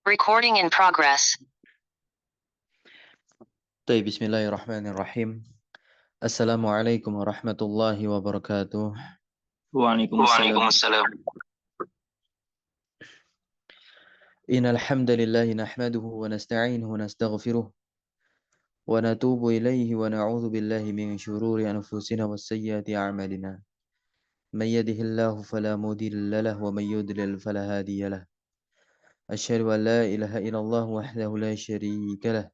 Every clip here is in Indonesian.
Recording in progress. Bismillahirrahmanirrahim. Assalamualaikum warahmatullahi wabarakatuh. Waalaikumsalam. Innal hamdalillah nahmaduhu wa nasta'inuhu wa nastaghfiruh wa natubu ilayhi wa na'udzu billahi min shururi anfusina wa sayyiati a'malina. May yahdihillahu fala mudilla lahu wa may yudlil fala hadiya lahu. Asyhadu an la ilaha illallah wahdahu la syarika lahu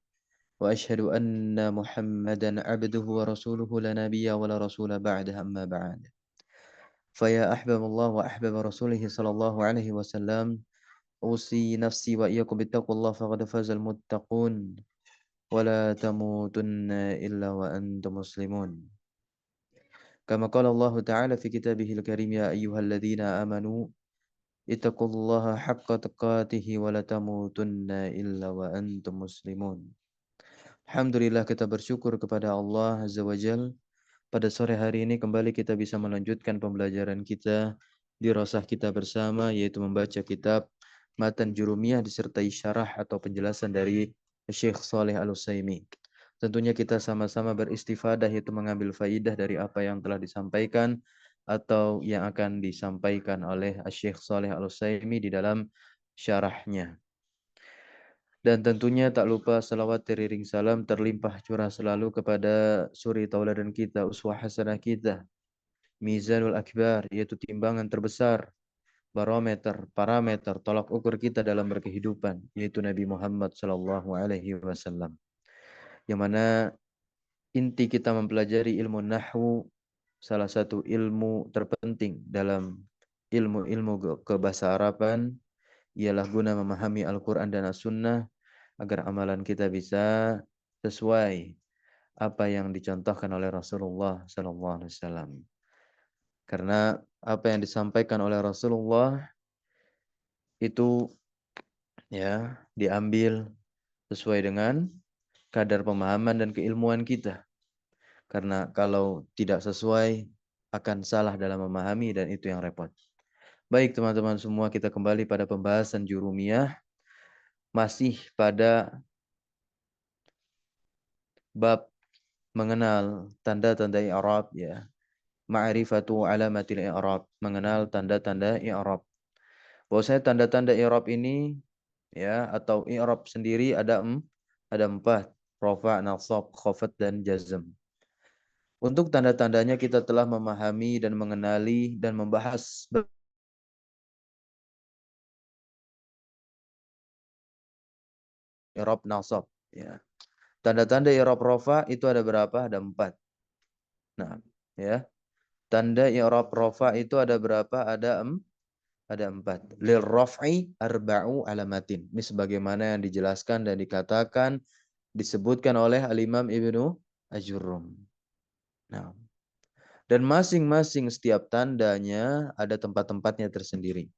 wa asyhadu anna Muhammadan 'abduhu wa rasuluhu la nabiyya wa la rasula ba'dahu amma ba'd. Faya ahbabullah wa ahbab rasulih sallallahu alaihi wasallam usi nafsi wa iyyakum bittaqullah faqad fazal muttaqun wa la tamutunna illa wa antum muslimun. Kama qala Allah Ta'ala fi kitabihil karim ya ayyuhalladzina amanu ittaqullaha haqqa tuqatih wa la tamutunna illa wa antum muslimun. Alhamdulillah, kita bersyukur kepada Allah Azza wa Jalla. Pada sore hari ini kembali kita bisa melanjutkan pembelajaran kita di rasah kita bersama, yaitu membaca kitab Matan Jurumiyah disertai syarah atau penjelasan dari Syekh Shalih Al-Utsaimin. Tentunya kita sama-sama beristifadah, yaitu mengambil faidah dari apa yang telah disampaikan atau yang akan disampaikan oleh Syekh Shalih Al-Utsaimin di dalam syarahnya. Dan tentunya tak lupa salawat teriring salam terlimpah curah selalu kepada suri tauladan kita, uswah hasanah kita, mizanul akbar, yaitu timbangan terbesar, barometer, parameter, tolak ukur kita dalam berkehidupan, yaitu Nabi Muhammad SAW. Yang mana inti kita mempelajari ilmu nahwu, salah satu ilmu terpenting dalam ilmu-ilmu kebahasa Araban, ialah guna memahami Al-Quran dan As-Sunnah agar amalan kita bisa sesuai apa yang dicontohkan oleh Rasulullah SAW. Karena apa yang disampaikan oleh Rasulullah itu ya diambil sesuai dengan kadar pemahaman dan keilmuan kita. Karena kalau tidak sesuai akan salah dalam memahami, dan itu yang repot. Baik teman-teman semua, kita kembali pada pembahasan Jurumiyah, masih pada bab mengenal tanda-tanda i'rab, ya. Ma'rifatu alamatil i'rab, mengenal tanda-tanda i'rab. Bahwasanya tanda-tanda i'rab ini, ya, atau i'rab sendiri ada 4, rafa', nasab, khafat, dan jazm. Untuk tanda-tandanya kita telah memahami dan mengenali dan membahas i'rab nasab, ya. Tanda-tanda i'rab rafa itu ada berapa? Ada 4. Nah, ya. Tanda i'rab rafa itu ada berapa? Ada 4. Lil raf'i arba'u alamatin. Ini sebagaimana yang dijelaskan dan dikatakan, disebutkan oleh Al-Imam Ibnu Ajurrum. Nah, dan masing-masing setiap tandanya ada tempat-tempatnya tersendiri.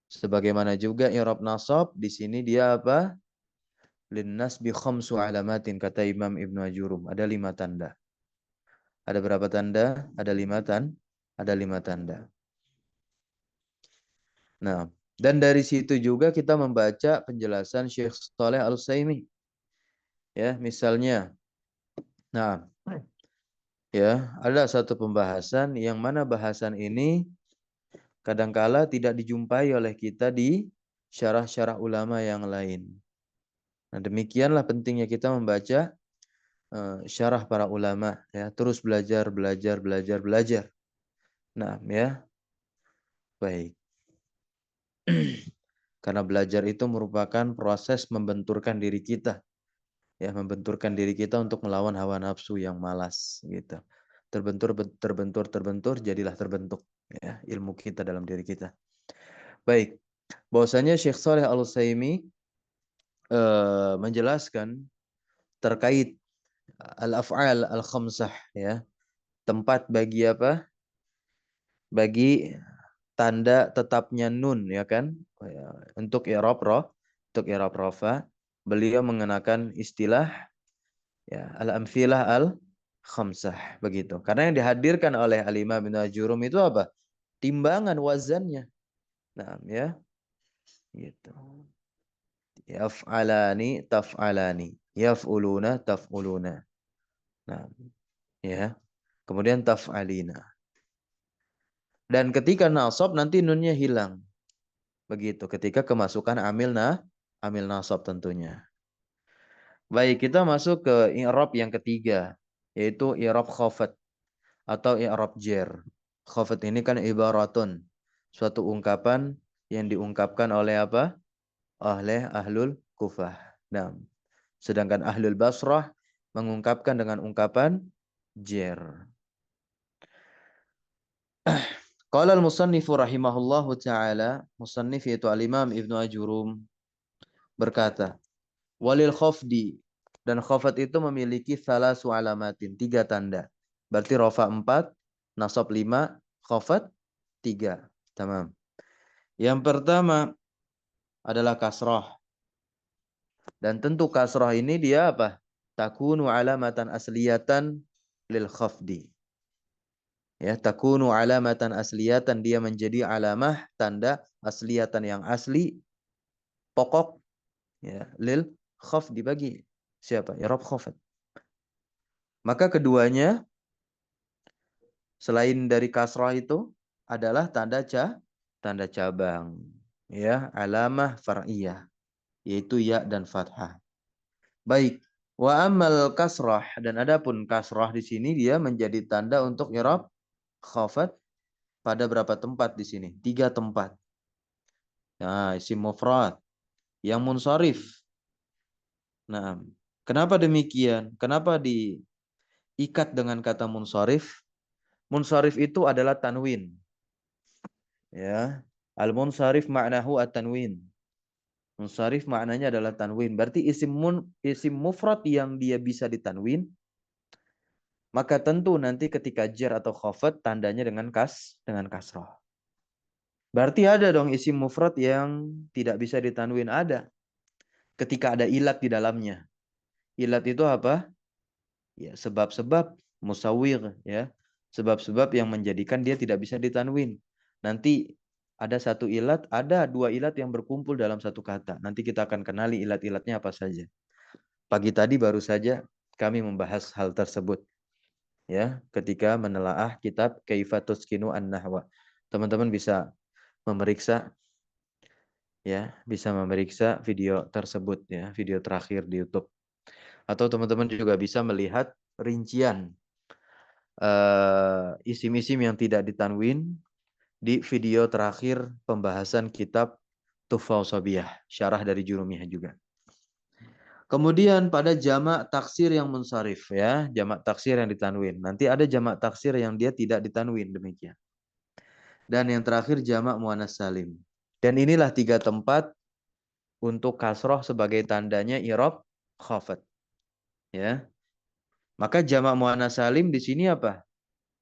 Sebagaimana juga i'rab nasab, di sini dia apa? Lin nasbi khamsu alamatin, kata Imam Ibnu Ajurrum. Ada 5 tanda. Ada berapa tanda? Ada 5 tanda. Nah, dan dari situ juga kita membaca penjelasan Syekh Shalih Al-Utsaimin. Ya, misalnya, nah, ya, ada satu pembahasan yang mana bahasan ini kadangkala tidak dijumpai oleh kita di syarah-syarah ulama yang lain. Nah, demikianlah pentingnya kita membaca syarah para ulama, ya, terus belajar. Nah, ya. Baik. Karena belajar itu merupakan proses membenturkan diri kita. Ya, membenturkan diri kita untuk melawan hawa nafsu yang malas, gitu. Terbentur, jadilah terbentuk, ya, ilmu kita dalam diri kita. Baik. Bahwasanya Syekh Shalih Al-Utsaimin menjelaskan terkait al-af'al al-khamsah, ya. Tempat bagi apa? Bagi tanda tetapnya nun, ya kan? Untuk i'rab rafa, beliau mengenakan istilah, ya, al-amthilah al-khamsah, begitu. Karena yang dihadirkan oleh Al-Imam Ibnu Ajurrum itu apa? Timbangan, wazannya. Nah, ya. Gitu. Yaf'alani, taf'alani. Yaf'uluna, taf'uluna. Nah, ya. Kemudian taf'alina. Dan ketika nasab nanti nunnya hilang. Begitu ketika kemasukan amil nasab tentunya. Baik, kita masuk ke i'rab yang ketiga, yaitu i'rab khafat atau i'rab jar. Khafat ini kan ibaratun, suatu ungkapan yang diungkapkan oleh apa? Oleh ahlul Kufah. Nah, sedangkan ahlul Basrah mengungkapkan dengan ungkapan jar. Qala al-musannifu rahimahullahu ta'ala, musannif yaitu al-imam Ibnu Ajurum berkata, walil khafdi, dan khafat itu memiliki salasu alamatin, 3 tanda. Berarti rofa 4, nasab 5, khafat 3. Tamam. Yang pertama adalah kasrah. Dan tentu kasrah ini dia apa? Takunu alamatan asliyatan lil khafdi. Ya, takunu alamatan asliyatan, dia menjadi alamah tanda asliyatan yang asli pokok, ya, lil khafdi bagi siapa? Ya Rob khafat. Maka keduanya selain dari kasrah itu adalah tanda cabang, ya, alamah far'iyah, yaitu ya dan fathah. Baik. Wa amal kasrah, dan adapun kasrah di sini dia menjadi tanda untuk i'rab khafat pada berapa tempat di sini? 3 tempat. Nah, isim mufrad yang munsharif. Nah, kenapa demikian? Kenapa diikat dengan kata munsharif? Munsharif itu adalah tanwin. Ya. Al-munsharif ma'nahu at-tanwin. Munsharif maknanya adalah tanwin. Berarti isim mufrad yang dia bisa ditanwin, maka tentu nanti ketika jar atau khafat tandanya dengan kasrah. Berarti ada dong isim mufrad yang tidak bisa ditanwin, ada. Ketika ada ilat di dalamnya. Ilat itu apa? Ya, sebab-sebab musawwir, ya. Sebab-sebab yang menjadikan dia tidak bisa ditanwin. Nanti ada satu ilat, ada 2 ilat yang berkumpul dalam satu kata. Nanti kita akan kenali ilat-ilatnya apa saja. Pagi tadi baru saja kami membahas hal tersebut, ya, ketika menelaah kitab Kaifatus Kinu An-Nahwa. Teman-teman bisa memeriksa, ya, bisa memeriksa video tersebut, ya, video terakhir di YouTube. Atau teman-teman juga bisa melihat rincian isim-isim yang tidak ditanwin di video terakhir pembahasan kitab Tuhfah Sabiyah, syarah dari Jurumiyah juga. Kemudian pada jamak taksir yang munsharif, ya, jamak taksir yang ditanwin. Nanti ada jamak taksir yang dia tidak ditanwin, demikian. Dan yang terakhir jamak muannas salim. Dan inilah 3 tempat untuk kasroh sebagai tandanya i'rab khafat, ya. Maka jamak muannas salim di sini apa?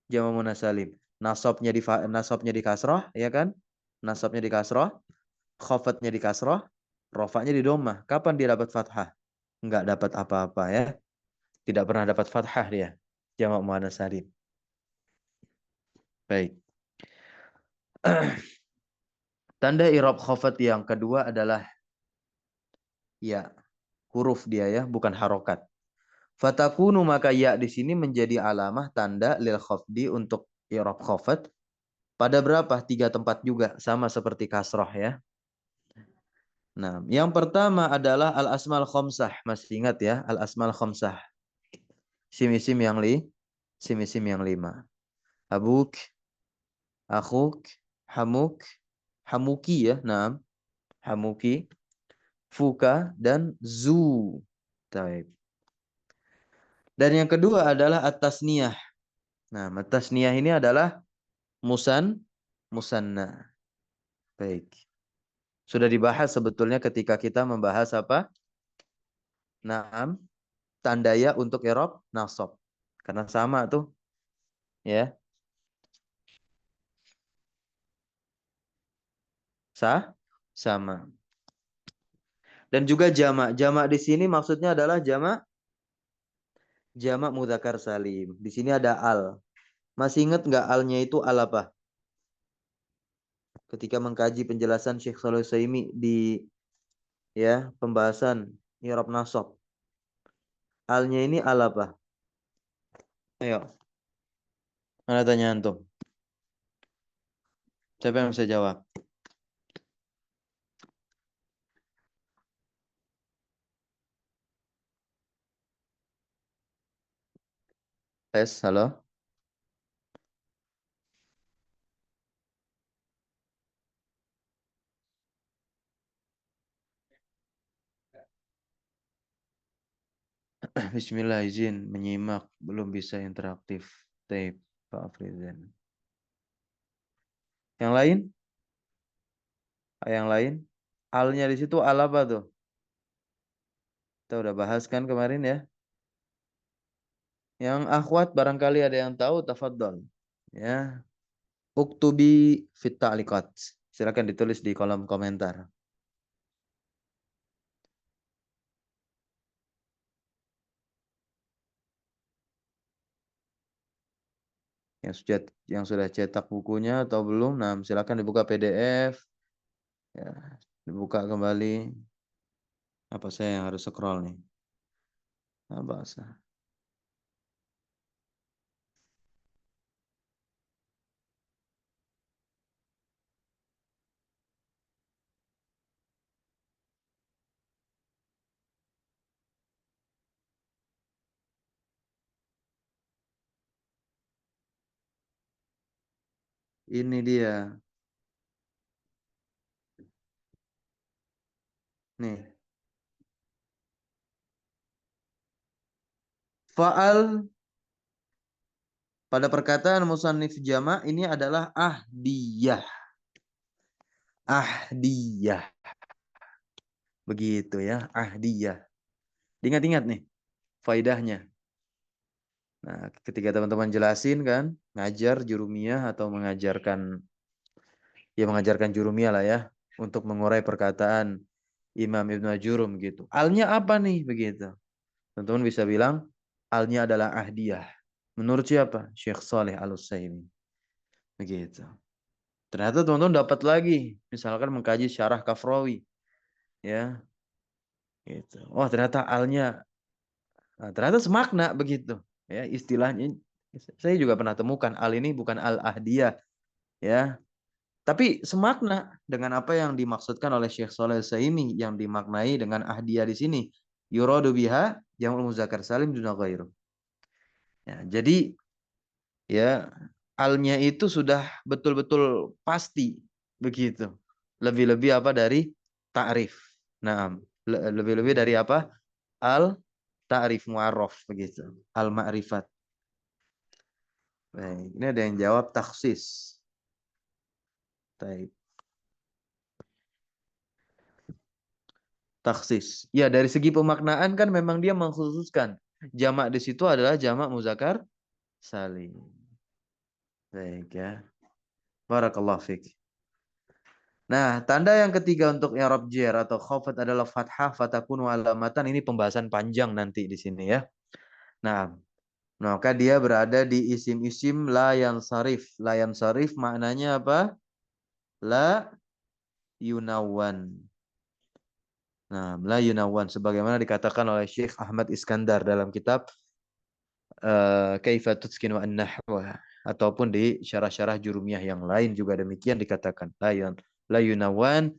Jamak muannas salim. Nasabnya di kasroh, ya kan? Nasabnya di kasroh, khafatnya di kasroh, rofanya di dhammah. Kapan dia dapat fathah? Enggak dapat apa-apa, ya. Tidak pernah dapat fathah dia. Jamak muannas salim. Baik. Tanda i'rab khafat yang kedua adalah ya, huruf dia, ya, bukan harokat. Fatakunu, maka ya di sini menjadi alamah tanda lil khafdi untuk i'rab khafat pada berapa? 3 tempat juga, sama seperti kasroh, ya. Nah, yang pertama adalah al-asmal khamsah. Masih ingat, ya, al-asmal khamsah. Sim-isim yang 5. Abuk, akhuk, hamuk, hamuki, ya. Nah, hamuki, fuka, dan zu. Taib. Dan yang kedua adalah at-tasniyah. Nah, at-tasniyah ini adalah musanna. Baik. Sudah dibahas sebetulnya ketika kita membahas apa? Naam, tandaya untuk i'rab nasab. Karena sama tuh, ya. Sama. Dan juga jamak. Jamak di sini maksudnya adalah jamak mudzakkar salim. Di sini ada al. Masih ingat nggak alnya itu al apa? Ketika mengkaji penjelasan Syekh Shalih Utsaimin di Ya, pembahasan i'rab nasab. Alnya ini al apa? Ayo, mana tanya antum? Siapa yang bisa jawab? Tes, halo. Bismillah, izin menyimak, belum bisa interaktif. Tape, Pak Afrizan. Yang lain? Yang lain? Alnya di situ al apa tuh? Kita udah bahas kan kemarin ya. Yang akhwat barangkali ada yang tahu, tafadhol. Ya, uktubi fit ta'liqat. Silakan ditulis di kolom komentar. Yang sudah cetak bukunya atau belum? Nah, silakan dibuka PDF. Ya, dibuka kembali. Apa saya yang harus scroll nih? Nah, bahasa. Ini dia. Nih. Fa'al pada perkataan musannif jama' ini adalah ahdiyah. Ahdiyah. Begitu ya, ahdiyah. Ingat-ingat nih faidahnya. Nah, ketika teman-teman jelasin kan, ngajar jurumiyah atau mengajarkan jurumiyah lah ya, untuk mengurai perkataan Imam Ibnu Ajurum gitu. Alnya apa nih begitu? Teman-teman bisa bilang alnya adalah ahdiyah. Menurut siapa? Syekh Saleh Al-Utsaimin. Begitu. Ternyata teman-teman dapat lagi, misalkan mengkaji syarah Kafrawi, ya, gitu. Oh, ternyata alnya, nah, ternyata semakna begitu, ya, istilahnya. Saya juga pernah temukan al ini bukan al ahdiyah, ya, tapi semakna dengan apa yang dimaksudkan oleh Syekh Saleh Al-Utsaimin yang dimaknai dengan ahdiyah di sini. Yuradu biha jamul muzakkar salim duna ghairu. Ya, jadi ya alnya itu sudah betul-betul pasti begitu. Lebih-lebih apa dari ta'rif. Nah, lebih-lebih dari apa? Al ta'rif mu'arraf begitu. Al ma'rifat. Baik, ini ada yang jawab taksis. Baik. Taksis. Ya, dari segi pemaknaan kan memang dia mengkhususkan jamak di situ adalah jamak muzakkar salim. Baik ya. Barakallahu fiik. Nah, tanda yang ketiga untuk i'rab jar atau khafat adalah fathah fatakunu alamatan. Ini pembahasan panjang nanti di sini ya. Nah, maka dia berada di isim-isim la yansarif. La yansarif maknanya apa? La yunawan. Nah, la yunawan sebagaimana dikatakan oleh Syekh Ahmad Iskandar dalam kitab Kaifa Tutskinu an-Nahwa ataupun di syarah-syarah jurumiyah yang lain juga demikian dikatakan. La yunawan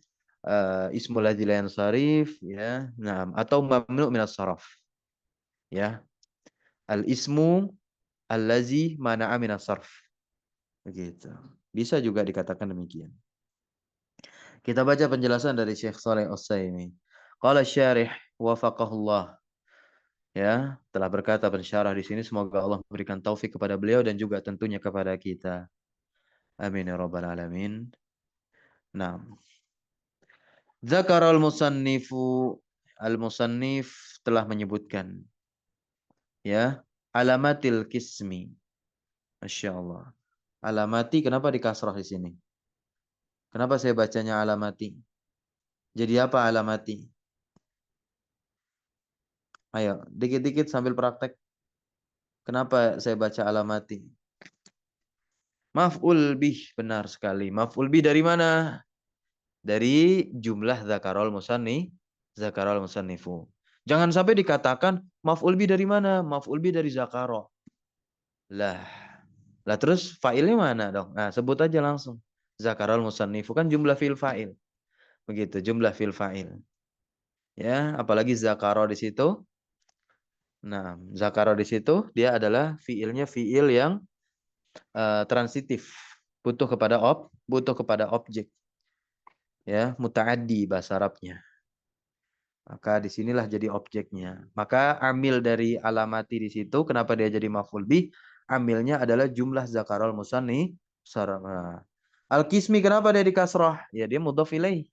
ismul ladzi la yansarif ya. Nah, atau mamnu minas saraf. Ya. Al ismu allazi mana'a minas sarf. Begitu. Bisa juga dikatakan demikian. Kita baca penjelasan dari Syekh Saleh Utsaimin. Qala syarih wafaqahullah. Ya, telah berkata pensyarah di sini semoga Allah memberikan taufik kepada beliau dan juga tentunya kepada kita. Amin ya rabbal alamin. Nah, Zakarul musannifu al-musannif telah menyebutkan ya alamatil kismi. Masya Allah. Alamati kenapa dikasrah di sini? Kenapa saya bacanya alamati? Jadi apa alamati? Ayo, dikit-dikit sambil praktek. Kenapa saya baca alamati? Maf'ul bih, benar sekali. Maf'ul bih dari mana? Dari jumlah zakarul musanni. Zakaral musannifu. Jangan sampai dikatakan maf'ul bi dari mana? Maf'ul bi dari zakara. Lah, lah terus fa'ilnya mana dong? Nah, sebut aja langsung. Zakaral musannifu kan jumlah fi'il fa'il. Begitu, jumlah fi'il fa'il. Ya, apalagi zakara di situ. Nah, zakara di situ dia adalah fi'ilnya fi'il yang transitif. Butuh kepada objek. Ya, muta'addi bahasa Arabnya. Maka disinilah jadi objeknya. Maka amil dari alamati di situ, kenapa dia jadi maf'ul bih? Amilnya adalah jumlah zakarul musanni sarama. Al-kismi kenapa dia di kasrah? Ya dia mudhaf ilaih.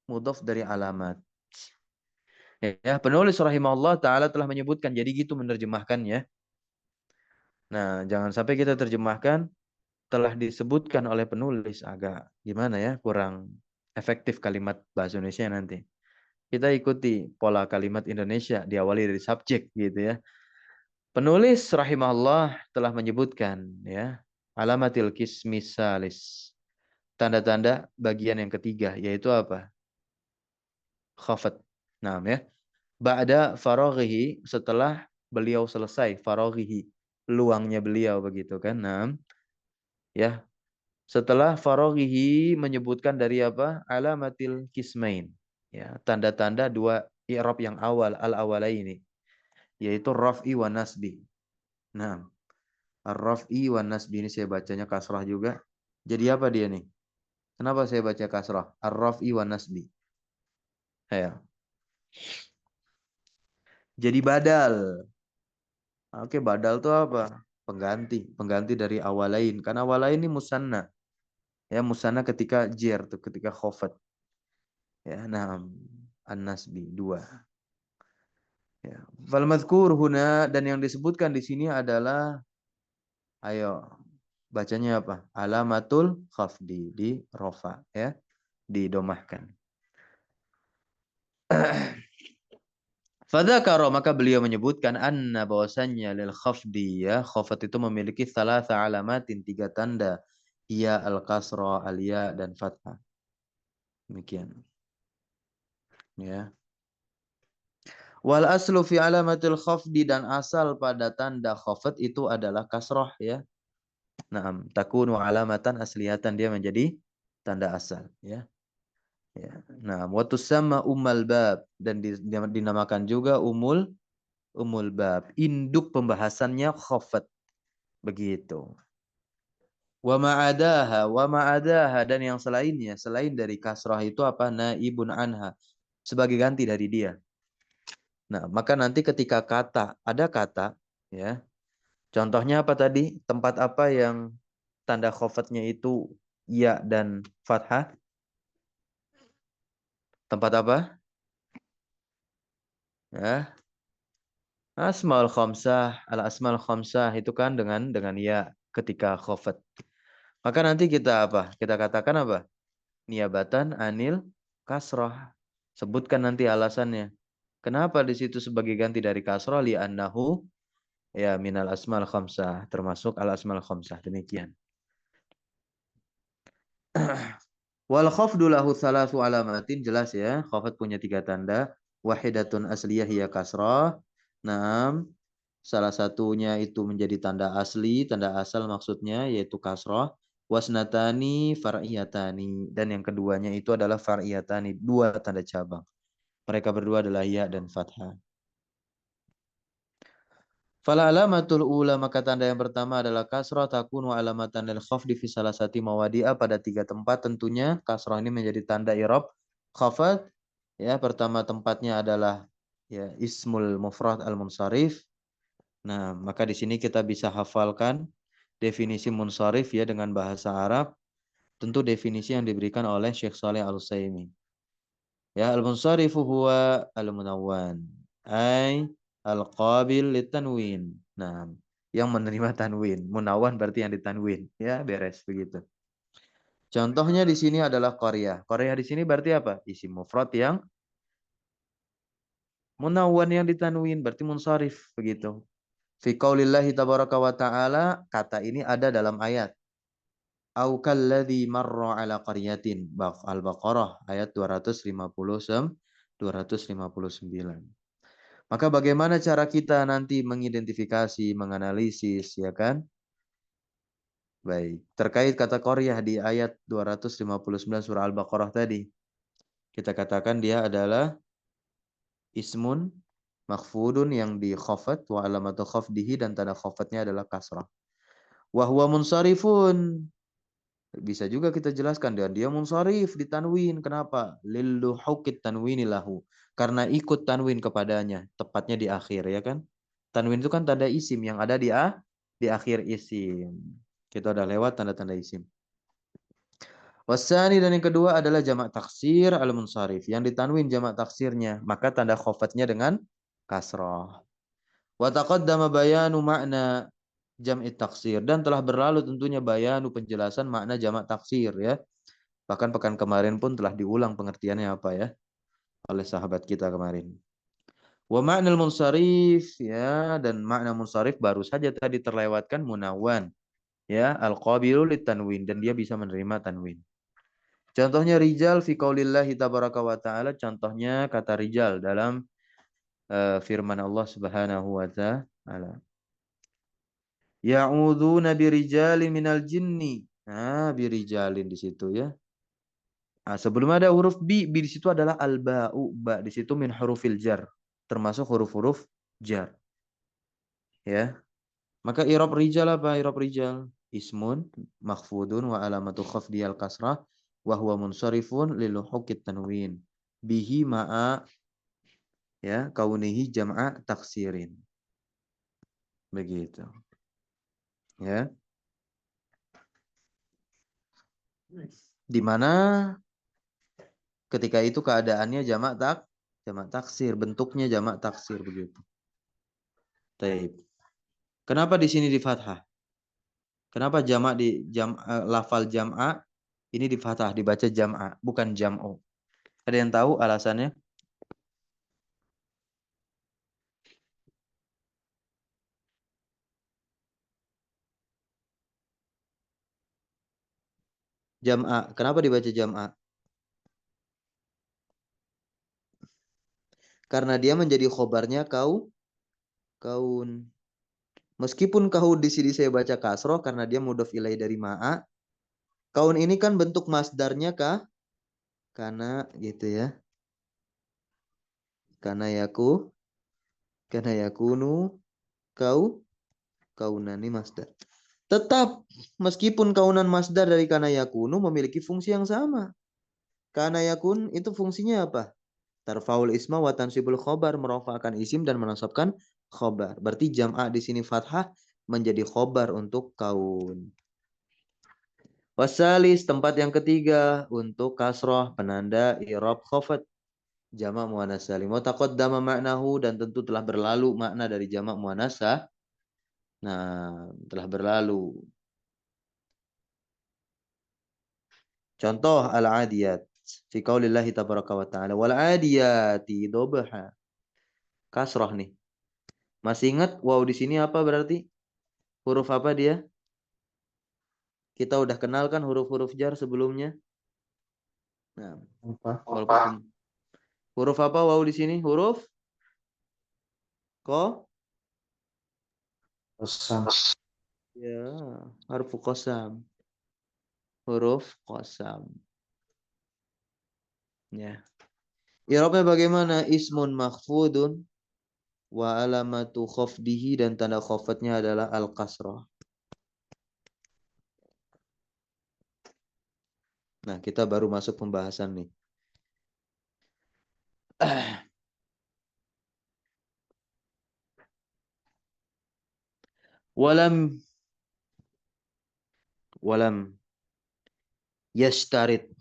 Mudhaf dari alamat. Ya, penulis rahimahullah ta'ala telah menyebutkan. Jadi gitu menerjemahkannya. Nah, jangan sampai kita terjemahkan telah disebutkan oleh penulis agak gimana ya, kurang efektif kalimat bahasa Indonesia nanti. Kita ikuti pola kalimat Indonesia diawali dari subjek gitu ya. Penulis rahimahullah telah menyebutkan ya, alamatil kismis salis. Tanda-tanda bagian yang ketiga yaitu apa? Khafat. Nah, ya. Ba'da faraghihi, setelah beliau selesai faraghihi, luangnya beliau begitu kan. Nah, ya. Setelah faraghihi menyebutkan dari apa? Alamatil kismain. Ya, tanda-tanda dua i'rab yang awal al-awalaini yaitu raf'i wa nasbi. Nah, ar-raf'i wa nasbi ini saya bacanya kasrah juga. Jadi apa dia nih? Kenapa saya baca kasrah? Ar-raf'i wa nasbi. Ya. Jadi badal. Oke, badal itu apa? Pengganti. Pengganti dari awalain. Karena awalain ini musanna. Ya, musanna ketika jer tuh, ketika khofat. Ya, nah, an-nasbi dua. Ya. Fal madhkur huna, dan yang disebutkan di sini adalah ayo bacanya apa? Alamatul khafdi di rofa ya, didomahkan. Fadzakara, maka beliau menyebutkan anna bahwasannya lil khafdi ya, khafat itu memiliki thalatha alamatin, tiga tanda. Ya al-kasra, al-ya dan fathah. Demikian. Ya. Wal aslu fi alamatil khafdi, dan asal pada tanda khafat itu adalah kasrah ya. Naam, takunu alamatan asliyatan, dia menjadi tanda asal ya. Ya. Nah, wa tusamma ummal bab, dan dinamakan juga umul bab. Induk pembahasannya khafat. Begitu. Wa ma'adaha, dan yang selainnya, selain dari kasrah itu apa? Naibun anha, sebagai ganti dari dia. Nah, maka nanti ketika ada kata ya. Contohnya apa tadi? Tempat apa yang tanda khofatnya itu ya dan fathah? Tempat apa? Ya, asmaul khamsah, al asmaul khamsah itu kan dengan ya ketika khofat. Maka nanti kita apa? Kita katakan apa? Niabatan anil kasrah. Sebutkan nanti alasannya. Kenapa di situ sebagai ganti dari kasrah? Li'annahu ya minal asmaul khamsah, termasuk al asmaul khamsah. Demikian. Wal khafdu lahu thalathu alamatin, jelas ya. Khafat punya tiga tanda. Wahidatun asliyah hiya kasrah. Naam. Salah satunya itu menjadi tanda asli, tanda asal maksudnya yaitu kasrah. Wasnatani far'iyatani, dan yang keduanya itu adalah far'iyatani, dua tanda cabang. Mereka berdua adalah ya dan fathah. Fala alamatul ula, maka tanda yang pertama adalah kasrah, takunu alamatan lil khafdi fi salasati mawadi'a, pada tiga tempat tentunya kasrah ini menjadi tanda i'rab khafat. Ya, pertama tempatnya adalah ya ismul mufrad al munsharif. Nah, maka di sini kita bisa hafalkan definisi munsharif ya dengan bahasa Arab. Tentu definisi yang diberikan oleh Syekh Saleh Al-Utsaimin. Ya, al-munsarifu huwa al-munawwan, ay al-qabil litanwin. Nah, yang menerima tanwin. Munawwan berarti yang ditanwin. Ya, beres begitu. Contohnya di sini adalah qaryah. Qaryah di sini berarti apa? Isim mufrad yang munawwan, yang ditanwin, berarti munsharif begitu. Fi qaulillahi tabaraka wa ta'ala, kata ini ada dalam ayat. Au kalladzi marra ala qaryatin. Al-Baqarah ayat 259. 259. Maka bagaimana cara kita nanti mengidentifikasi, menganalisis, ya kan? Baik, terkait kata qaryah di ayat 259 surah Al-Baqarah tadi, kita katakan dia adalah ismun makhfudun yang di khafat wa alamatu khafdihi dan tanda khafatnya adalah kasrah. Wa huwa munsharifun. Bisa juga kita jelaskan dan dia munsharif di tanwin. Kenapa? Lillu hukit tanwini lahu. Karena ikut tanwin kepadanya, tepatnya di akhir ya kan? Tanwin itu kan tanda isim yang ada di akhir isim. Kita udah lewat tanda-tanda isim. Wasani dan yang kedua adalah jamak taksir al-munsharif. Yang ditanwin jamak taksirnya, maka tanda khofatnya dengan kasroh. Wa taqaddama bayanu makna jam'i taksir. Dan telah berlalu tentunya bayanu penjelasan makna jamak taksir ya. Bahkan pekan kemarin pun telah diulang pengertiannya apa ya oleh sahabat kita kemarin. Wa ma'nal munsharif ya, dan makna munsharif baru saja tadi terlewatkan munawwan ya, al-qabilu litanwin, dan dia bisa menerima tanwin. Contohnya rijal fi qaulillahi tabaraka wa ta'ala, contohnya kata rijal dalam firman Allah Subhanahu wa ta'ala. Ya'udzuna birijalin minal jinni. Nah, birijalin di situ ya. Nah, sebelum ada huruf bi di situ adalah al-ba'u, ba di situ min hurufil jar, termasuk huruf-huruf jar. Ya. Maka i'rab rijal apa? I'rab rijal ismun makhfudun wa alamatu khafdi al-kasrah wa huwa munsharifun lil hukit tanwin. Bihi ma'a ya kaunihi jam'a taksirin. Begitu. Ya. Di mana ketika itu keadaannya jamak taksir, bentuknya jamak taksir begitu. Taib. Kenapa di sini di fathah? Kenapa jamak di lafal jam'a ini di fathah dibaca jam'a bukan jam'u? Ada yang tahu alasannya? Jam'a. Kenapa dibaca jam'a? Karena dia menjadi khobarnya kaun. Meskipun kaun di sini saya baca kasroh karena dia mudhof ilai dari ma'a. Kaun ini kan bentuk masdarnya kah? Karena gitu ya. Karena yakunu kaunani masdar. Tetap meskipun kaunan masdar dari kana yakunu memiliki fungsi yang sama. Kana yakun itu fungsinya apa? Tarfaul isma wa tansibul khobar, merofakkan isim dan menasabkan khobar. Berarti jam'a di sini fathah menjadi khobar untuk kaun. Wasalis tempat yang ketiga untuk kasroh penanda i'rab khafat jamak muannas salim. Wa taqaddama ma'nahu, dan tentu telah berlalu makna dari jamak muannasah. Nah, telah berlalu. Contoh al-adiyat fi qaulillahi tabaraka wa ta'ala wal adiyati dobha. Kasroh nih. Masih ingat wow di sini apa berarti? Huruf apa dia? Kita udah kenal kan huruf-huruf jar sebelumnya? Nah, walaupun huruf apa wow di sini? Huruf Kosam. ya, huruf qasam. Huruf qasam. Ya. I'rabnya bagaimana? Ismun makhfudun wa alamatu khafdihi, dan tanda khafatnya adalah al-kasrah. Nah, kita baru masuk pembahasan nih. Walam yashtarit.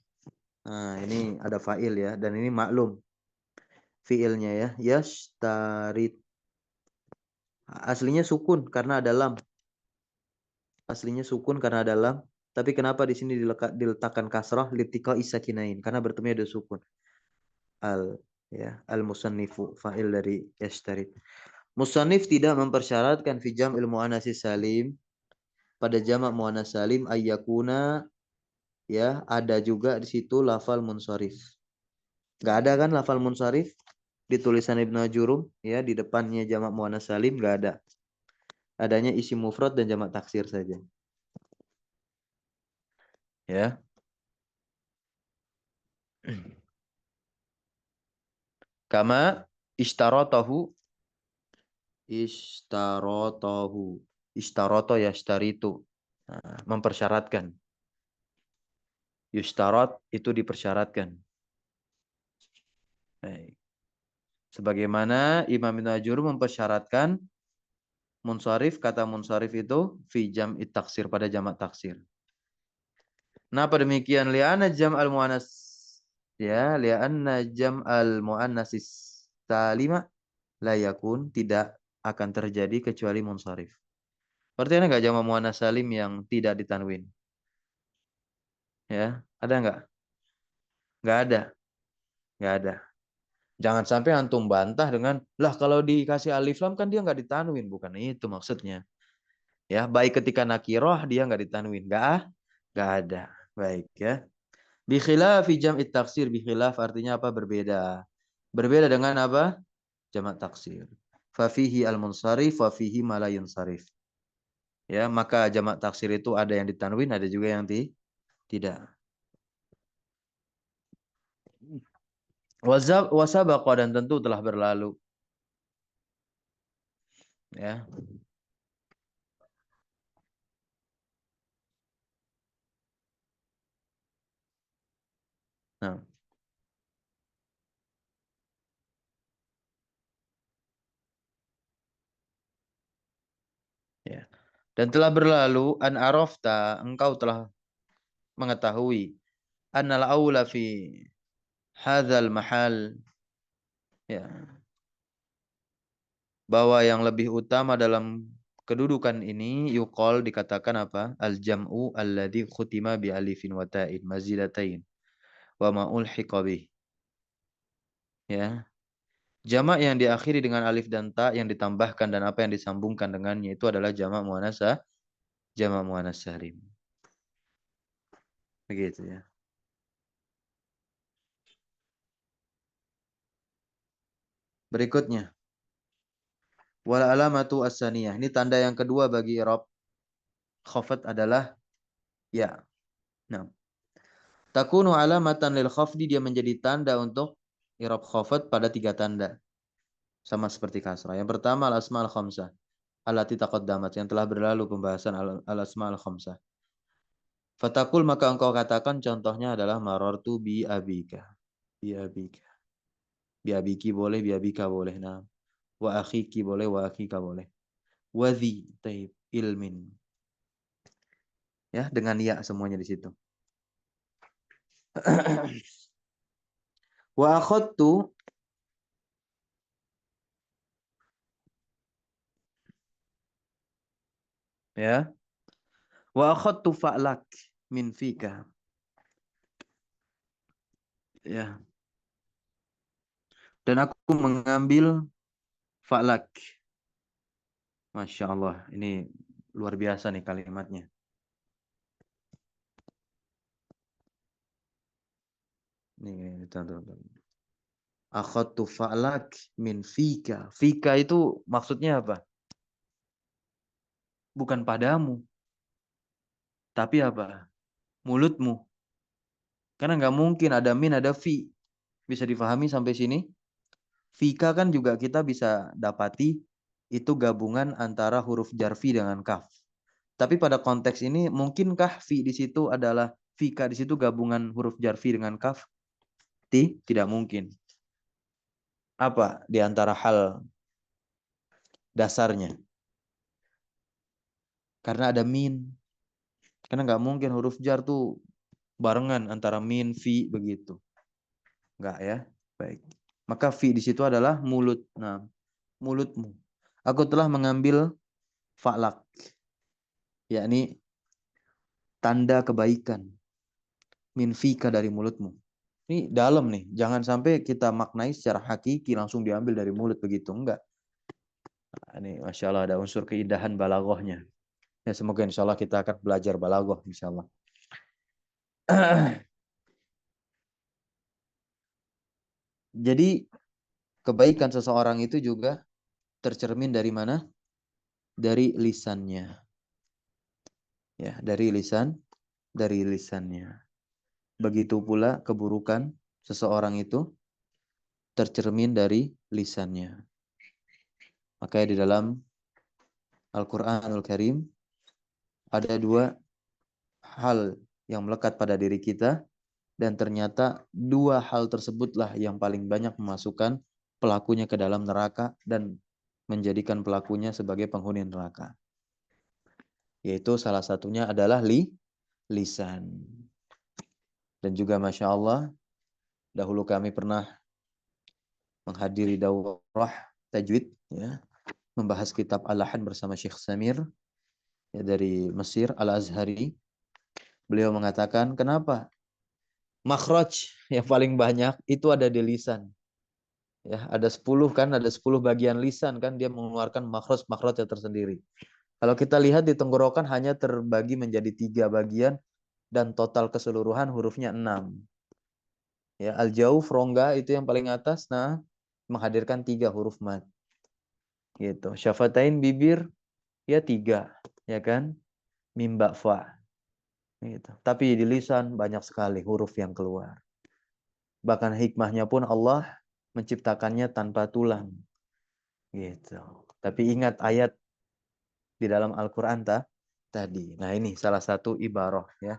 Nah, ini ada fa'il ya, dan ini maklum fiilnya ya. Yashtarit. Aslinya sukun karena ada lam. Aslinya sukun karena ada lam. Tapi kenapa di sini diletakkan kasrah litika isakinain? Karena bertemu ada sukun. Al-musannifu fa'il dari yashtarit. Musannif tidak mempersyaratkan fi jam'il muannats salim, pada jamak muannats salim ayyakuna ya ada juga di situ lafal munsharif. Nggak ada kan lafal munsharif di tulisan Ibnu Jurum ya, di depannya jamak muannats salim nggak ada. Adanya isim mufrad dan jamak taksir saja. Ya. Kama ishtarotahu ishtarotahu ishtaroto yashtaritu. Nah, mempersyaratkan. Yushtarot itu dipersyaratkan. Baik. Sebagaimana Imam Ibnu Jurum mempersyaratkan munsharif, kata munsharif itu fi jam'i taksir, pada jamak taksir. Kenapa demikian? Li'anna jam al-mu'annas, ya, li'anna jam al-mu'annasis salima la yakun, tidak akan terjadi kecuali munsharif. Berarti ada nggak jamak mu'annas salim yang tidak ditanwin? Ya, ada nggak? Nggak ada, nggak ada. Jangan sampai antum bantah dengan, lah kalau dikasih alif lam kan dia nggak ditanwin. Bukan itu maksudnya. Ya, baik ketika nakiroh dia nggak ditanwin. Nggak ada. Baik ya. Bikhilaf jam'i taksir. Bikhilaf artinya apa? Berbeda. Berbeda dengan apa? Jamak taksir. Fafihi al-munsarif, fafihi malayun sarif. Ya, maka jamak taksir itu ada yang ditanwin, ada juga yang tidak. Wasabaqa, dan tentu telah berlalu. Ya. Nah, ya. Dan telah berlalu an arafta, engkau telah mengetahui annal aula fi hadzal mahal, ya, bahwa yang lebih utama dalam kedudukan ini yuqal, dikatakan apa? Al jam'u alladzi khutima bi alifin wa ta'in mazidatain wa ma ulhiqa bih. Ya. Jamak yang diakhiri dengan alif dan ta yang ditambahkan dan apa yang disambungkan dengannya itu adalah jamak muannats salim. Begitu ya. Berikutnya, wal alamatu as-saniyah. Ini tanda yang kedua bagi i'rab khafat adalah ya. Nah, takunu alamatan lil khafdi, dia menjadi tanda untuk i'rab khafat pada tiga tanda. Sama seperti kasrah. Yang pertama al-asma al-khamsah. Allati taqaddamat, yang telah berlalu pembahasan al-asma al-khamsah. Fatakul, maka engkau katakan, contohnya adalah marartu bi abika. Bi abika. Bi abiki boleh, bi abika boleh. Nah, wa akhiki boleh, wa akhika boleh. Wadhi taib ilmin. Ya, dengan ya semuanya di situ. Wa akhadtu, ya. Wa akhadtu fa'lak min fika. Ya. Dan aku mengambil fa'lak. Masya Allah, ini luar biasa nih kalimatnya. Ini, tonton. Akhadtu fa'lak min fika. Fika itu maksudnya apa? Bukan padamu, tapi apa? Mulutmu. Karena nggak mungkin ada min, ada fi. Bisa difahami sampai sini? Fika kan juga kita bisa dapati itu gabungan antara huruf jarfi dengan kaf. Tapi pada konteks ini mungkinkah fi di situ adalah fika di situ gabungan huruf jarfi dengan kaf? Tidak mungkin. Apa di antara hal dasarnya? Karena ada min. Karena nggak mungkin huruf jar tuh barengan antara min, fi begitu. Nggak ya. Baik. Maka fi di situ adalah mulut. Nah, mulutmu. Aku telah mengambil fa'lak, yakni tanda kebaikan, min fika, dari mulutmu. Ini dalam nih, jangan sampai kita maknai secara hakiki langsung diambil dari mulut begitu, enggak. Nah, ini Masya Allah ada unsur keindahan balaghahnya. Ya, semoga insya Allah kita akan belajar balaghah insya Allah. Jadi kebaikan seseorang itu juga tercermin dari mana? Dari lisannya. Ya, dari lisannya. Begitu pula keburukan seseorang itu tercermin dari lisannya. Makanya di dalam Al-Quranul Karim ada dua hal yang melekat pada diri kita, dan ternyata dua hal tersebutlah yang paling banyak memasukkan pelakunya ke dalam neraka dan menjadikan pelakunya sebagai penghuni neraka. Yaitu salah satunya adalah lisan. Dan juga Masya Allah, dahulu kami pernah menghadiri daurah tajwid, ya, membahas kitab Al-Lahan bersama Syekh Samir, ya, dari Mesir, Al-Azhari. Beliau mengatakan, kenapa makhraj yang paling banyak itu ada di lisan. Ya, ada 10 kan, ada 10 bagian lisan kan, dia mengeluarkan makhraj-makhraj yang tersendiri. Kalau kita lihat di tenggorokan hanya terbagi menjadi 3 bagian dan total keseluruhan hurufnya 6. Ya, al-jauf, rongga itu yang paling atas, nah menghadirkan 3 huruf mad. Gitu. Syafatain, bibir, ya 3, ya kan? Mim, ba, fa. Gitu. Tapi di lisan banyak sekali huruf yang keluar. Bahkan hikmahnya pun Allah menciptakannya tanpa tulang. Gitu. Tapi ingat ayat di dalam Al-Quran tadi. Nah, ini salah satu ibarah, ya,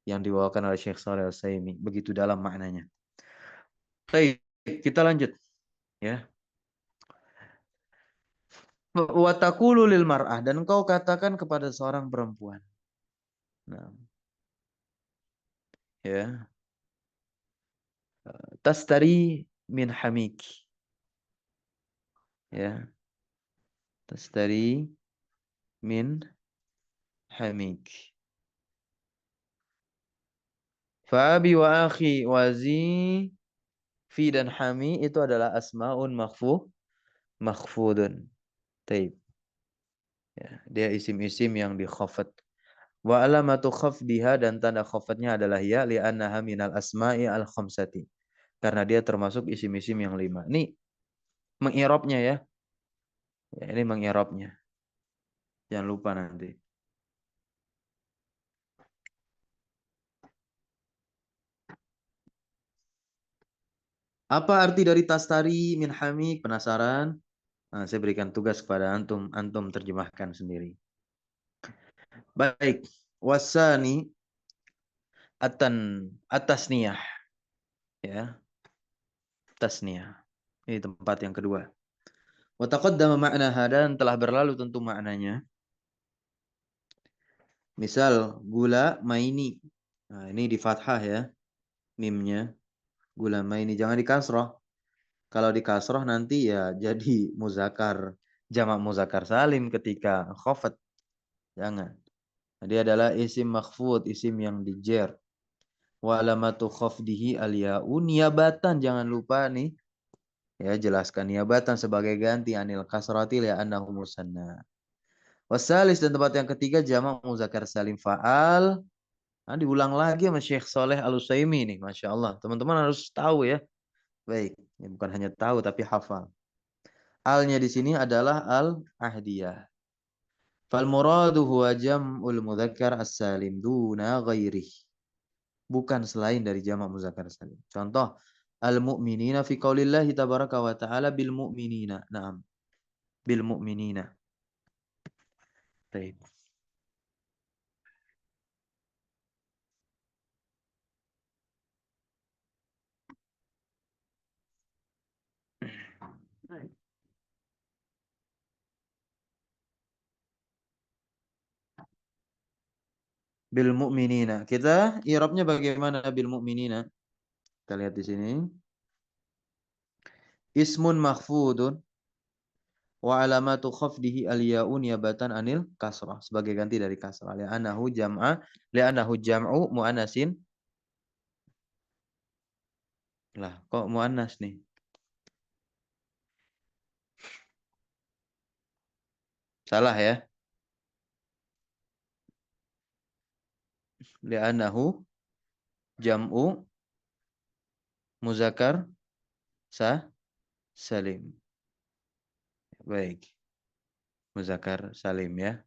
yang dibawakan oleh Syekh Shalih Al-Utsaimin. Begitu dalam maknanya. Baik, kita lanjut, ya. Wa taqulu lil mar'ah, dan engkau katakan kepada seorang perempuan. Nah, ya. Tastari min hamiki. Ya. Tastari min hamiki. Fa abi wa akhi wa zi, fi dan hami itu adalah asmaun makhfudun. Taib. Ya, dia isim-isim yang dikhafat. Wa alamatu khafdiha, dan tanda khafatnya adalah ya li'annaha minal asma'i al khamsati. Karena dia termasuk isim-isim yang 5. Ini mengirobnya, ya. Ya, ini mengirobnya. Jangan lupa nanti. Apa arti dari tastari min hamik? Penasaran? Nah, saya berikan tugas kepada antum. Antum terjemahkan sendiri. Baik. Wasani atas niyah. Ya. Tasniyah. Ini tempat yang kedua. Wa taqaddama ma'naha, dan telah berlalu tentu maknanya. Misal gula maini. Nah, ini di fathah, ya, mimnya. Gula maini, jangan di kasroh. Kalau di kasroh nanti ya jadi muzakar, jamak muzakar salim ketika khafat. Jangan. Dia adalah isim makhfud, isim yang dijer. Wa alamatu khafdihi al-ya'u, niabatan, jangan lupa nih. Ya, jelaskan niabatan sebagai ganti anil kasrati li'annahu musanna. Wasalis, dan tempat yang ketiga jamak muzakkar salim fa'al. Nah, diulang lagi sama Syekh Shalih Al-Utsaimin nih, Masya Allah. Teman-teman harus tahu, ya. Baik, ya, bukan hanya tahu tapi hafal. Alnya di sini adalah al-ahdiyah. Fal muradu huwa jam'ul mudzakkar as-salim duna ghairih. Bukan selain dari jamak muzakkar salim. Contoh, al-mu'minina fi qaulillahi tabaraka wa ta'ala bil mu'minina. Naam, bil mu'minina. Baik. Bil mu'minina. Kita i'rabnya bagaimana bil mu'minina? Kita lihat di sini. Ismun makhfudun wa alamatu khafdihi al-ya'u niyabatan anil kasrah, sebagai ganti dari kasrah. Li'annahu jam'u muannasin. Lah, kok muannas nih? Salah, ya. Li'annahu jam'u muzakkar salim. Baik. Muzakkar salim ya.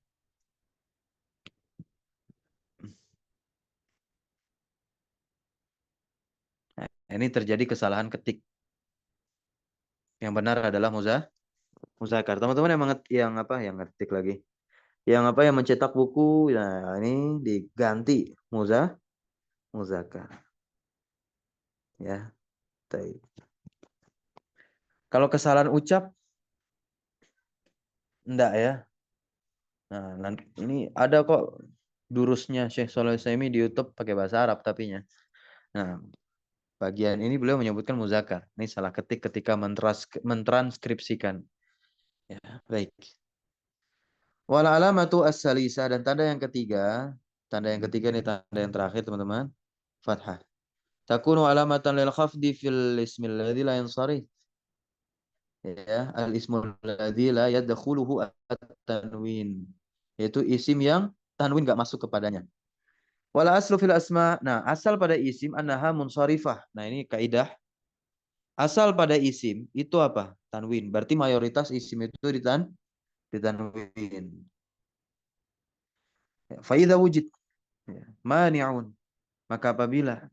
Nah, ini terjadi kesalahan ketik. Yang benar adalah muzakkar. Teman-teman yang yang apa? Yang ngetik lagi. Yang apa? Yang mencetak buku. Nah, ini diganti muzakkar. Ya. Baik. Kalau kesalahan ucap enggak ya. Nah, nanti ini ada kok durusnya Syekh Shalih Utsaimin di YouTube pakai bahasa Arab tapinya. Nah, bagian ini beliau menyebutkan muzakkar. Ini salah ketik ketika mentranskripsikan. Ya, baik. Wal alamatu as-salisa dan tanda yang ketiga nih tanda yang terakhir teman-teman. Fathah. Takunu alamatan lil khafdi fil ismil ladzi la yansarif. Ya, al ismul ladzi la yadkhuluhu at-tanwin. Yaitu isim yang tanwin enggak masuk kepadanya. Wala aslu fil asma. Nah, asal pada isim annaha munsharifah. Nah, ini kaidah. Asal pada isim itu apa? Tanwin. Berarti mayoritas isim itu ditanwin. Faidha wujud mani'un. Maka apabila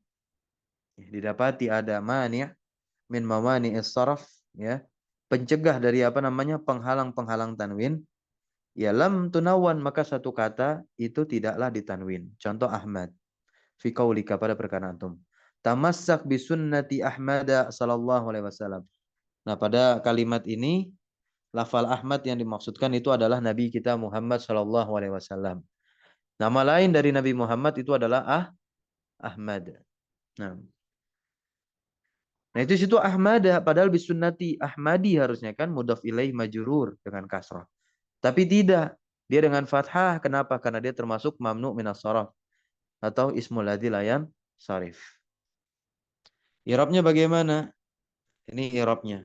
didapati ada mani' min mawani as-saraf, ya, pencegah dari apa namanya? Penghalang-penghalang tanwin, ya lam tunawan, maka satu kata itu tidaklah ditanwin. Contoh Ahmad fi qaulika pada perkataan antum. Tamassak bi sunnati Ahmad sallallahu alaihi wasallam. Nah, pada kalimat ini lafal Ahmad yang dimaksudkan itu adalah Nabi kita Muhammad sallallahu alaihi wasallam. Nama lain dari Nabi Muhammad itu adalah Ahmad. Nah, itu situ Ahmad padahal bisunnati Ahmadi harusnya kan mudhaf ilaih majrur dengan kasrah. Tapi tidak. Dia dengan fathah. Kenapa? Karena dia termasuk mamnu minas sharaf atau ismul ladzi layan sarif. I'rabnya bagaimana? Ini i'rabnya,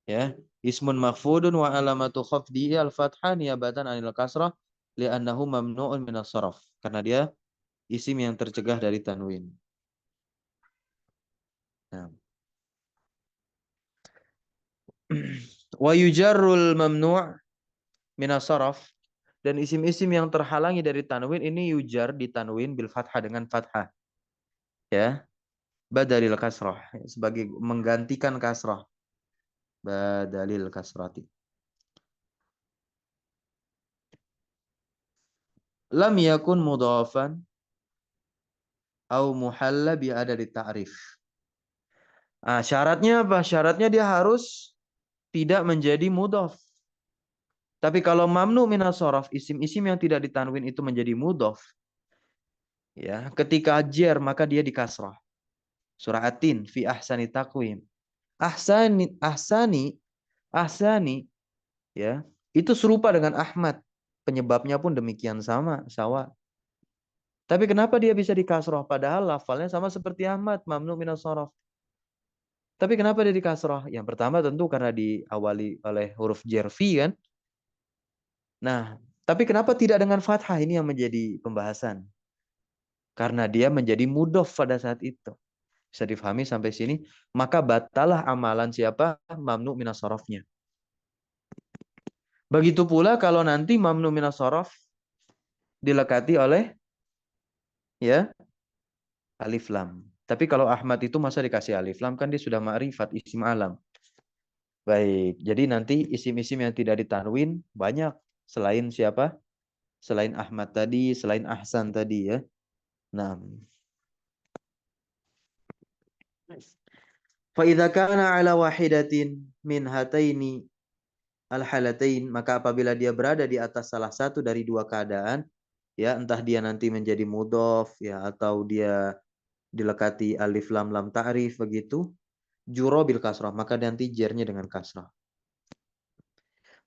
ya. Ismun makhfudun wa alamatu khafdihi al-fathah niyabatan anil kasrah li'annahu mamnu'un minas sharaf. Karena dia isim yang tercegah dari tanwin. Nah. Wa yujarrul mamnu' minas sharaf, dan isim-isim yang terhalangi dari tanwin ini yujar ditanwin bil fathah dengan fathah, ya, badalil kasrah, sebagai menggantikan kasrah, badalil kasrati. Lam yakun mudhafan au muhalla bi adadi ta'rif. Ah, syaratnya apa? Syaratnya dia harus tidak menjadi mudhaf. Tapi kalau mamnu minas sharaf, isim-isim yang tidak ditanwin itu menjadi mudhaf, ya, ketika jar maka dia dikasrah. Surah At-Tin fi ahsani taqwim. Ahsani, ahsani, ya, itu serupa dengan Ahmad. Penyebabnya pun demikian sama, sawa. Tapi kenapa dia bisa dikasroh? Padahal lafalnya sama seperti Ahmad, mamnu minas sharaf. Tapi kenapa dia dikasroh? Yang pertama tentu karena diawali oleh huruf jerfi kan. Nah, tapi kenapa tidak dengan fathah? Ini yang menjadi pembahasan. Karena dia menjadi mudhof pada saat itu. Bisa difahami sampai sini? Maka batalah amalan siapa? Mamnu minas sharafnya. Begitu pula kalau nanti mamnu minas sharaf dilekati oleh, ya, alif lam. Tapi kalau Ahmad itu masa dikasih alif lam, kan dia sudah ma'rifat isim alam. Baik, jadi nanti isim-isim yang tidak ditanwin banyak selain siapa? Selain Ahmad tadi, selain Ahsan tadi, ya. Nah, fa idza kana ala wahidatin min hataini al-halatain, maka apabila dia berada di atas salah satu dari dua keadaan, ya, entah dia nanti menjadi mudhof, ya, atau dia dilekati alif lam lam ta'rif begitu, juro bil kasrah, maka nanti jernya dengan kasrah.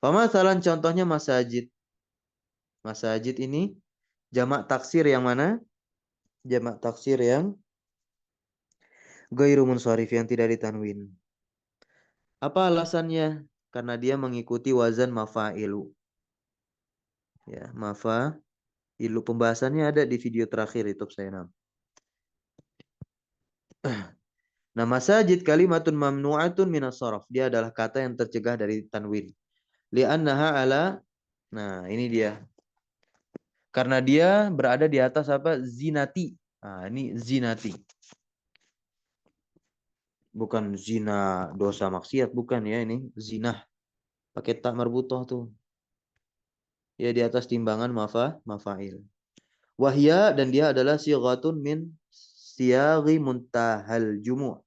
Pemasalan contohnya masajid. Masajid ini jamak taksir yang mana? Jamak taksir yang ghairu munsharif, yang tidak ditanwin. Apa alasannya? Karena dia mengikuti wazan mafa'ilu. Ya, mafa'ilu. Pembahasannya ada di video terakhir YouTube saya. Nah, masajid kalimatun mamnu'atun minas sharaf. Dia adalah kata yang tercegah dari tanwin. Li'annaha ala. Nah, ini dia. Karena dia berada di atas apa? Zinati. Nah, ini zinati. Bukan zina dosa maksiat, bukan ya ini. Zinah. Pakai tak marbutoh tuh. Ya di atas timbangan mafa'il. Wahya dan dia adalah sighatun min siyaghi muntahal jumu'.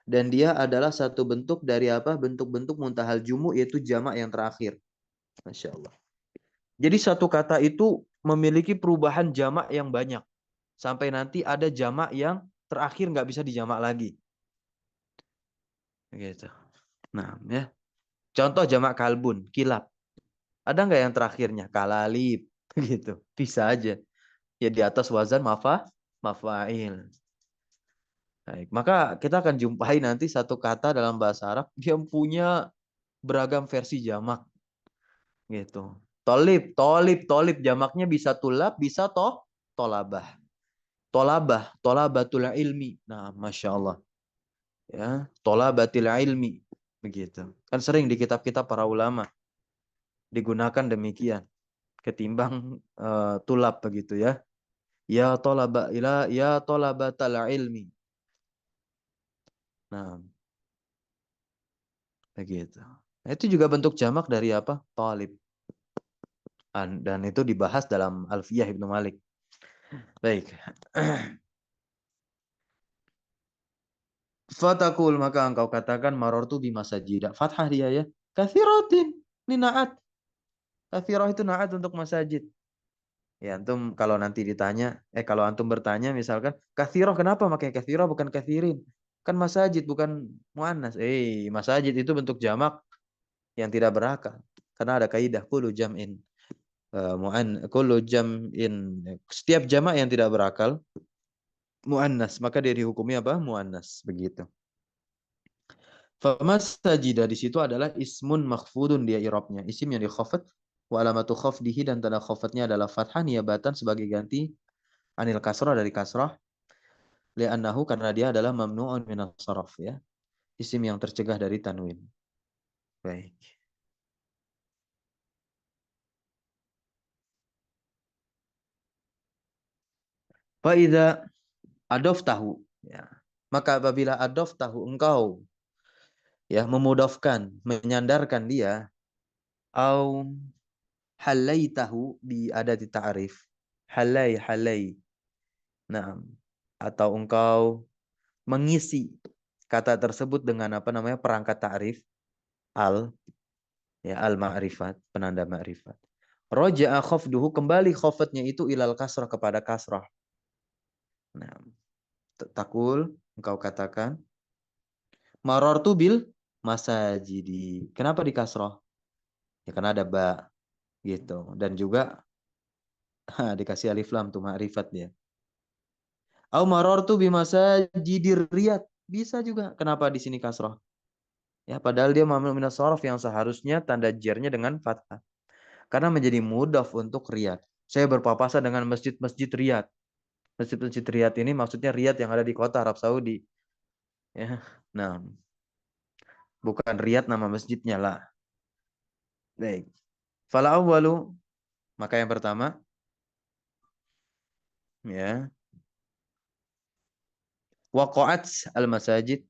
Dan dia adalah satu bentuk dari apa? Bentuk-bentuk muntahal jumu' yaitu jamak yang terakhir. Masya Allah. Jadi satu kata itu memiliki perubahan jamak yang banyak. Sampai nanti ada jamak yang terakhir nggak bisa dijamak lagi. Gitu. Nah, ya. Contoh jamak kalbun, kilap. Ada nggak yang terakhirnya? Kalalib. Gitu. Bisa aja. Ya di atas wazan mafa'il. Baik. Maka kita akan jumpai nanti satu kata dalam bahasa Arab yang punya beragam versi jamak. Gitu. Tolib jamaknya bisa tulab, bisa tolabah. Tolabatul ilmi. Nah, masya Allah. Ya, tolabatil ilmi. Begitu. Kan sering di kitab-kitab para ulama digunakan demikian. Ketimbang tulab begitu ya. Ya tolabatal ilmi. Nah, begitu. Nah, itu juga bentuk jamak dari apa? Talib. Dan itu dibahas dalam Alfiyah Ibnu Malik. Baik. Fatakul maka engkau katakan marortu bima sajida. Fathah dia ya. Kathiratin. Ini naat. Kathirah itu naat untuk masajid. Ya antum kalau nanti ditanya, kalau antum bertanya misalkan, kathirah kenapa pakai kathirah bukan kathirin? Kan masajid bukan muannas. Masajid itu bentuk jamak yang tidak berakal. Karena ada kaidah kullu jam'in kullu jam'in, setiap jamak yang tidak berakal muannas, maka dia dihukumi apa? Muannas, begitu. Famasajida di situ adalah ismun makhfudun, dia irobnya. Isim yang dikhafat, wa alamatu khafdihi, dan tanda khafatnya adalah fathah niyabatan sebagai ganti anil kasrah, dari kasrah. Li'annahu, karena dia adalah mamnu'un minas saraf ya. Isim yang tercegah dari tanwin. Baik. Fa'idha adof tahu ya. Maka apabila adof tahu engkau ya memudofkan, menyandarkan dia, au halaitahu bi adati ta'rif. Halai. Nah, atau engkau mengisi kata tersebut dengan apa namanya? Perangkat ta'rif, al, ya al ma'rifat, penanda ma'rifat. Roja'a khafduhu, kembali khafatnya itu ilal kasrah, kepada kasrah. Nah, takul engkau katakan marartu bil masajidi. Kenapa di kasrah? Ya karena ada ba gitu. Dan juga dikasih alif lam tuh ma'rifat dia. Au marartu bi masajidir riyad. Bisa juga. Kenapa di sini kasrah? Ya, padahal dia mamnu minas sharaf yang seharusnya tanda jernya dengan fathah. Karena menjadi mudhaf untuk riyad. Saya berpapasan dengan masjid-masjid riyad. Masjid-masjid riyad ini maksudnya riyad yang ada di kota Arab Saudi. Ya. Nah, bukan riyad nama masjidnya lah. Baik. Fala awwalu, maka yang pertama ya, waqa'at al-masajid.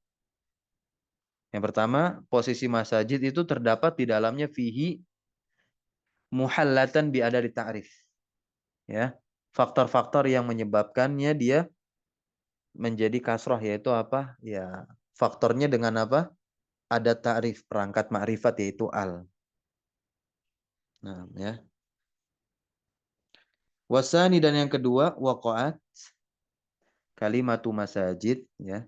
Yang pertama, posisi masajid itu terdapat di dalamnya fihi muhallatan bi ada di ta'rif. Ya. Faktor-faktor yang menyebabkannya dia menjadi kasroh yaitu apa? Ya, faktornya dengan apa? Ada ta'rif, perangkat ma'rifat yaitu al. Nah, ya. Wasani, dan yang kedua, waqa'at kalimatu masajid ya.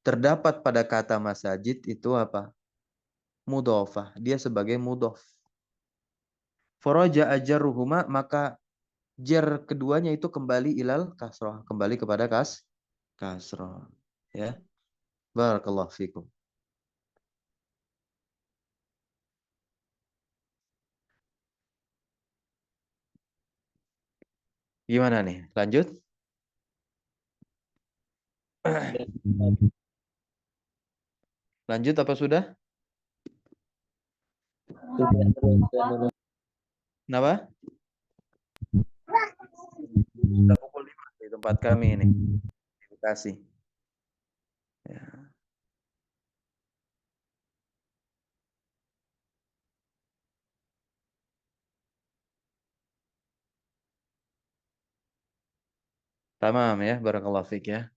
Terdapat pada kata masajid itu apa? Mudhofah. Dia sebagai mudhof. Faraja ajarruhuma, maka jar keduanya itu kembali ilal kasroh, kembali kepada kasroh. Ya. Barakallahu fikum. Gimana nih? Lanjut? Lanjut apa sudah? Kenapa? Sudah pukul 5 di tempat kami ini di Bekasi. Ya. Tamam ya, barakallahu fiik ya.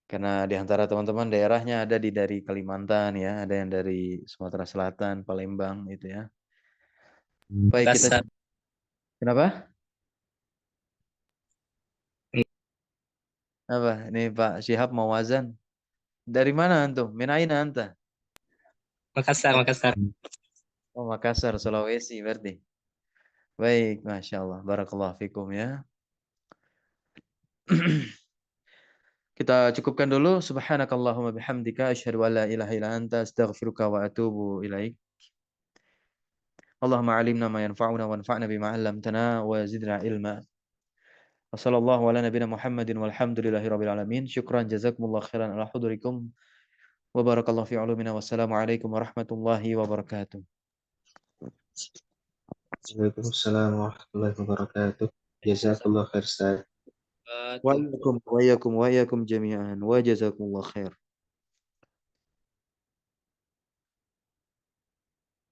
Karena di antara teman-teman daerahnya ada dari Kalimantan ya, ada yang dari Sumatera Selatan, Palembang itu ya. Baik, kita Makassar. kenapa? Apa? Ini Pak Syihab mau azan. Dari mana antum? Min aina anta? Makassar, Makassar. Oh, Makassar, Sulawesi berarti. Baik, Masya Allah. Barakallahu fikum ya. Kita cukupkan dulu. Subhanakallahumma bihamdika. Asyhadu an la ilaha illa anta. Astaghfiruka wa atubu ilaik. Allahumma alimna ma yanfa'una wanfa'na bima 'allamtana wa zidna ilma. Wa sallallahu ala nabiyina Muhammadin walhamdulillahi rabbil alamin. Syukran jazakumullah khairan ala hudurikum. Wa barakallahu fi ulumina. Wassalamualaikum warahmatullahi wabarakatuh. Waalaikumsalam warahmatullahi wabarakatuh. Jazakallah khair Ustaz. Wa iyyakum jami'an wa jazakumullah khair.